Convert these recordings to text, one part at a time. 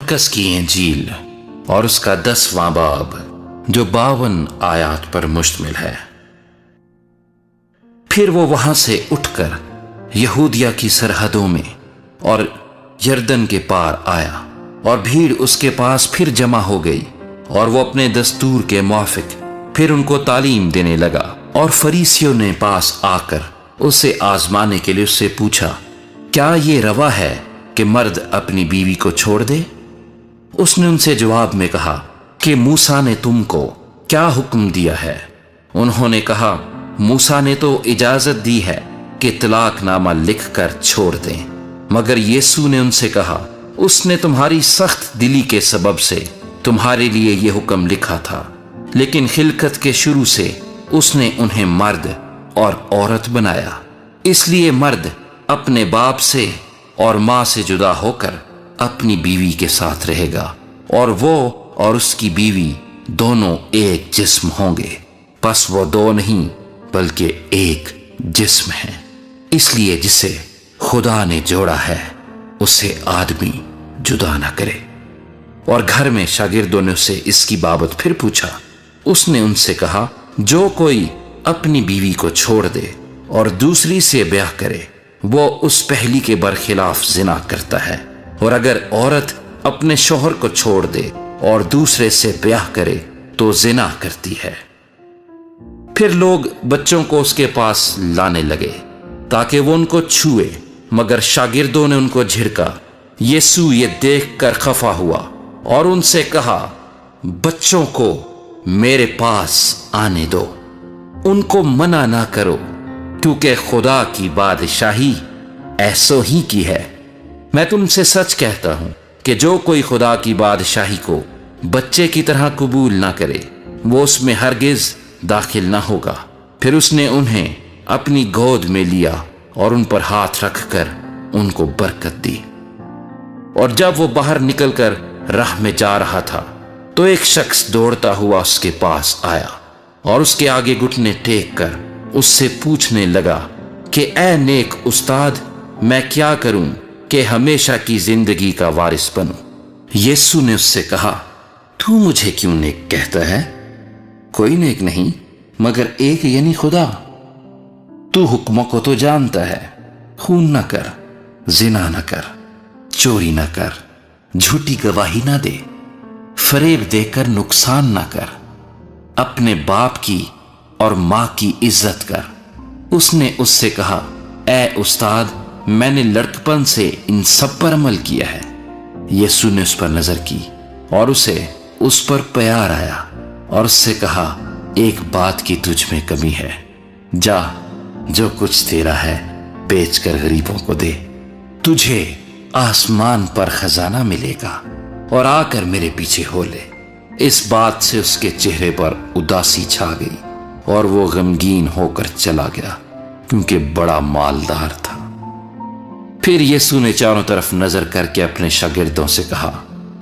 मरकस की इंजील और उसका 10वां बाब जो 52 आयात पर मुश्तमिल है। फिर वो वहां से उठकर यहूदिया की सरहदों में और यरदन के पार आया और भीड़ उसके पास फिर जमा हो गई और वो अपने दस्तूर के मुआफिक फिर उनको तालीम देने लगा। और फरीसियों ने पास आकर उसे आजमाने के लिए उससे पूछा, क्या ये रवा है कि मर्द अपनी बीवी को छोड़ दे? उसने उनसे जवाब में कहा कि मूसा ने तुमको क्या हुक्म दिया है? उन्होंने कहा, मूसा ने तो इजाजत दी है कि तलाकनामा लिखकर छोड़ दें। मगर यीशु ने उनसे कहा, उसने तुम्हारी सख्त दिली के सबब से तुम्हारे लिए यह हुक्म लिखा था, लेकिन खिलकत के शुरू से उसने उन्हें मर्द और औरत बनाया। इसलिए मर्द अपने बाप से और माँ से जुदा होकर अपनी बीवी के साथ रहेगा और वो और उसकी बीवी दोनों एक जिस्म होंगे। बस वो दो नहीं बल्कि एक जिस्म है। इसलिए जिसे खुदा ने जोड़ा है उसे आदमी जुदा ना करे। और घर में शागिर्दों ने उससे इसकी बाबत फिर पूछा। उसने उनसे कहा, जो कोई अपनी बीवी को छोड़ दे और दूसरी से ब्याह करे वो उस पहली के बरखिलाफ जिना करता है। और अगर औरत अपने शौहर को छोड़ दे और दूसरे से ब्याह करे तो जिना करती है। फिर लोग बच्चों को उसके पास लाने लगे ताकि वो उनको छुए, मगर शागिर्दों ने उनको झिड़का। यीशु ये देखकर खफा हुआ और उनसे कहा, बच्चों को मेरे पास आने दो, उनको मना ना करो, क्योंकि खुदा की बादशाही ऐसो ही की है। मैं तुमसे सच कहता हूं कि जो कोई खुदा की बादशाही को बच्चे की तरह कबूल ना करे वो उसमें हरगिज दाखिल ना होगा। फिर उसने उन्हें अपनी गोद में लिया और उन पर हाथ रखकर उनको बरकत दी। और जब वो बाहर निकलकर राह में जा रहा था तो एक शख्स दौड़ता हुआ उसके पास आया और उसके आगे घुटने टेक कर उससे पूछने लगा कि ऐ नेक उस्ताद, मैं क्या करूं कि हमेशा की जिंदगी का वारिस बनूं? यीशु ने उससे कहा, तू मुझे क्यों नेक कहता है? कोई नेक नहीं मगर एक, यानी खुदा। तू हुक्मों को तो जानता है, खून न कर, जिना न कर, चोरी न कर, झूठी गवाही न दे, फरेब देकर नुकसान न कर, अपने बाप की और मां की इज्जत कर। उसने उससे कहा, ऐ उस्ताद, मैंने लड़कपन से इन सब पर अमल किया है। यीशु ने उस पर नजर की और उसे उस पर प्यार आया और उससे कहा, एक बात की तुझ में कमी है, जा जो कुछ तेरा है बेचकर गरीबों को दे, तुझे आसमान पर खजाना मिलेगा और आकर मेरे पीछे हो ले। इस बात से उसके चेहरे पर उदासी छा गई और वो गमगीन होकर चला गया क्योंकि बड़ा मालदार था। फिर यीशु ने चारों तरफ नजर करके अपने शागिर्दों से कहा,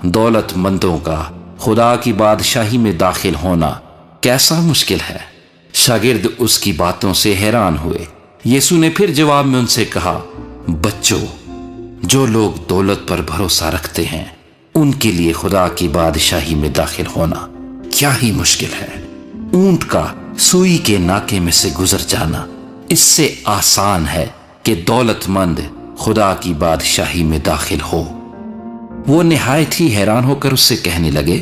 दौलतमंदों का खुदा की बादशाही में दाखिल होना कैसा मुश्किल है। शागिर्द उसकी बातों से हैरान हुए। यीशु ने फिर जवाब में उनसे कहा, बच्चों, जो लोग दौलत पर भरोसा रखते हैं उनके लिए खुदा की बादशाही में दाखिल होना क्या ही मुश्किल है। ऊंट का सुई के नाके में से गुजर जाना इससे आसान है कि दौलतमंद खुदा की बादशाही में दाखिल हो। वो निहायत ही हैरान होकर उससे कहने लगे,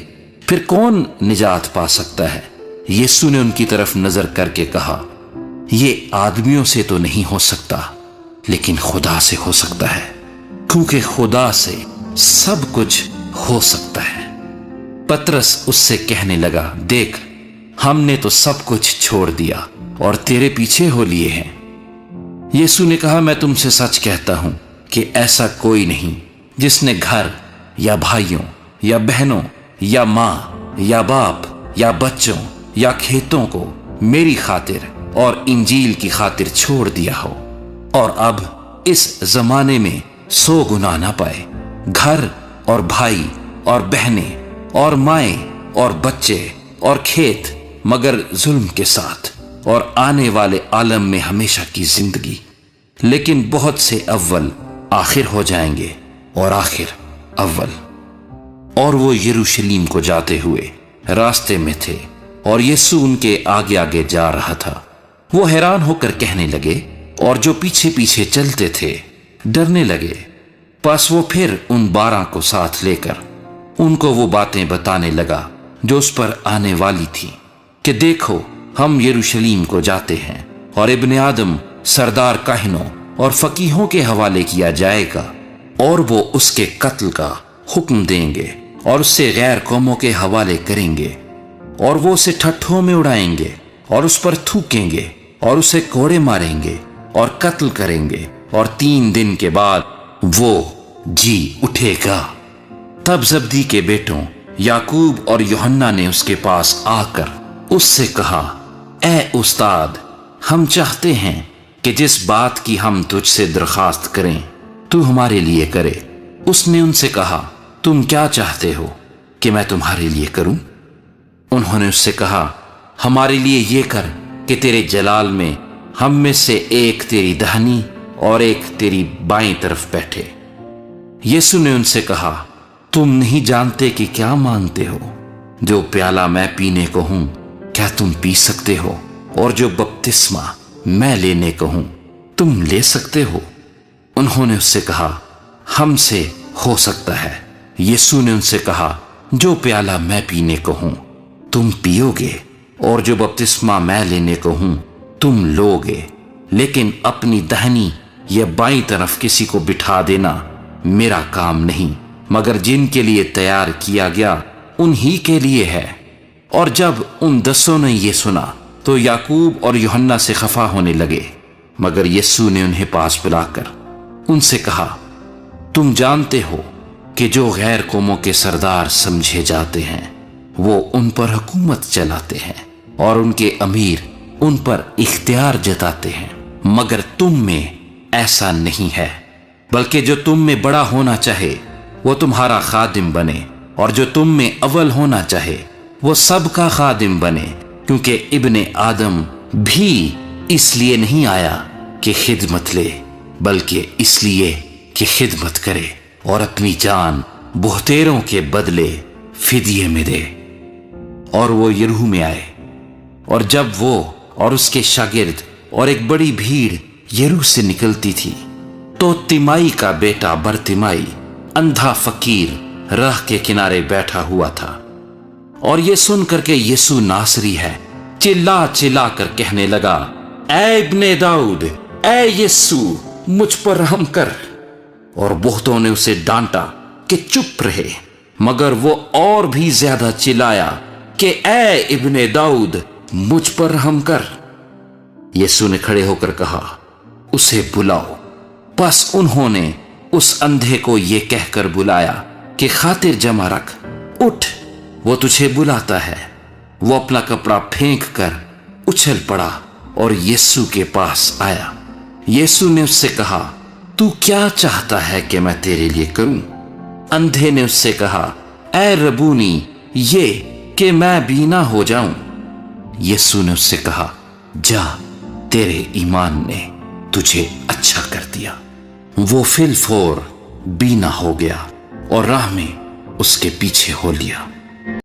फिर कौन निजात पा सकता है? यीशु ने उनकी तरफ नजर करके कहा, ये आदमियों से तो नहीं हो सकता लेकिन खुदा से हो सकता है, क्योंकि खुदा से सब कुछ हो सकता है। पतरस उससे कहने लगा, देख, हमने तो सब कुछ छोड़ दिया और तेरे पीछे हो लिए हैं। यीशु ने कहा, मैं तुमसे सच कहता हूं कि ऐसा कोई नहीं जिसने घर या भाइयों या बहनों या मां या बाप या बच्चों या खेतों को मेरी खातिर और इंजील की खातिर छोड़ दिया हो और अब इस जमाने में 100 गुना ना पाए, घर और भाई और बहनें और माएं और बच्चे और खेत, मगर जुल्म के साथ, और आने वाले आलम में हमेशा की जिंदगी। लेकिन बहुत से अव्वल आखिर हो जाएंगे और आखिर अव्वल। اور وہ یروشلم کو جاتے ہوئے راستے میں تھے اور یسوع ان کے آگے آگے جا رہا تھا۔ وہ حیران ہو کر کہنے لگے اور جو پیچھے پیچھے چلتے تھے ڈرنے لگے۔ پس وہ پھر ان 12 کو ساتھ لے کر ان کو وہ باتیں بتانے لگا جو اس پر آنے والی تھی، کہ دیکھو ہم یروشلم کو جاتے ہیں اور ابن آدم سردار کاہنوں اور فقیہوں کے حوالے کیا جائے گا، اور وہ اس کے قتل کا حکم دیں گے اور اس سے غیر قوموں کے حوالے کریں گے، اور وہ اسے ٹھٹھوں میں اڑائیں گے اور اس پر تھوکیں گے اور اسے کوڑے ماریں گے اور قتل کریں گے، اور 3 دن کے بعد وہ جی اٹھے گا۔ تب زبدی کے بیٹوں یعقوب اور یوحنا نے اس کے پاس آ کر اس سے کہا، اے استاد، ہم چاہتے ہیں کہ جس بات کی ہم تجھ سے درخواست کریں تو ہمارے لیے کرے۔ اس نے ان سے کہا، تم کیا چاہتے ہو کہ میں تمہارے لیے کروں؟ انہوں نے اس سے کہا، ہمارے لیے یہ کر کہ تیرے جلال میں ہم میں سے ایک تیری دہنی اور ایک تیری بائیں طرف بیٹھے۔ یسوع نے ان سے کہا، تم نہیں جانتے کہ کیا مانگتے ہو؟ جو پیالہ میں پینے کو ہوں کیا تم پی سکتے ہو؟ اور جو بپتسمہ میں لینے کو ہوں تم لے سکتے ہو؟ انہوں نے اس سے کہا، ہم سے ہو سکتا ہے۔ یسوع نے ان سے کہا، جو پیالہ میں پینے کو ہوں تم پیو گے، اور جو بپتسمہ میں لینے کو ہوں تم لو گے، لیکن اپنی دہنی یا بائیں طرف کسی کو بٹھا دینا میرا کام نہیں، مگر جن کے لیے تیار کیا گیا انہی کے لیے ہے۔ اور جب ان 10 نے یہ سنا تو یعقوب اور یوحنا سے خفا ہونے لگے، مگر یسوع نے انہیں پاس بلا کر ان سے کہا، تم جانتے ہو کہ جو غیر قوموں کے سردار سمجھے جاتے ہیں وہ ان پر حکومت چلاتے ہیں اور ان کے امیر ان پر اختیار جتاتے ہیں، مگر تم میں ایسا نہیں ہے، بلکہ جو تم میں بڑا ہونا چاہے وہ تمہارا خادم بنے، اور جو تم میں اول ہونا چاہے وہ سب کا خادم بنے، کیونکہ ابن آدم بھی اس لیے نہیں آیا کہ خدمت لے، بلکہ اس لیے کہ خدمت کرے اور اپنی جان بہتیروں کے بدلے فدیے میں دے۔ اور وہ یریحو میں آئے، اور جب وہ اور اس کے شاگرد اور ایک بڑی بھیڑ یریحو سے نکلتی تھی تو تیمائی کا بیٹا برتیمائی اندھا فقیر راہ کے کنارے بیٹھا ہوا تھا، اور یہ سن کر کہ یسوع ناصری ہے چلا چلا کر کہنے لگا، اے ابن داؤد، اے یسوع مجھ پر رحم کر۔ اور بہتوں نے اسے ڈانٹا کہ چپ رہے، مگر وہ اور بھی زیادہ چلایا کہ اے ابن داؤد مجھ پر رحم کر۔ یسوع نے کھڑے ہو کر کہا، اسے بلاؤ۔ پس انہوں نے اس اندھے کو یہ کہہ کر بلایا کہ خاطر جمع رکھ، اٹھ، وہ تجھے بلاتا ہے۔ وہ اپنا کپڑا پھینک کر اچھل پڑا اور یسوع کے پاس آیا۔ یسوع نے اس سے کہا، تو کیا چاہتا ہے کہ میں تیرے لیے کروں؟ اندھے نے اس سے کہا، اے ربونی، یہ کہ میں بینا ہو جاؤں۔ یسوع نے اس سے کہا، جا، تیرے ایمان نے تجھے اچھا کر دیا۔ وہ فی الفور بینا ہو گیا اور راہ میں اس کے پیچھے ہو لیا۔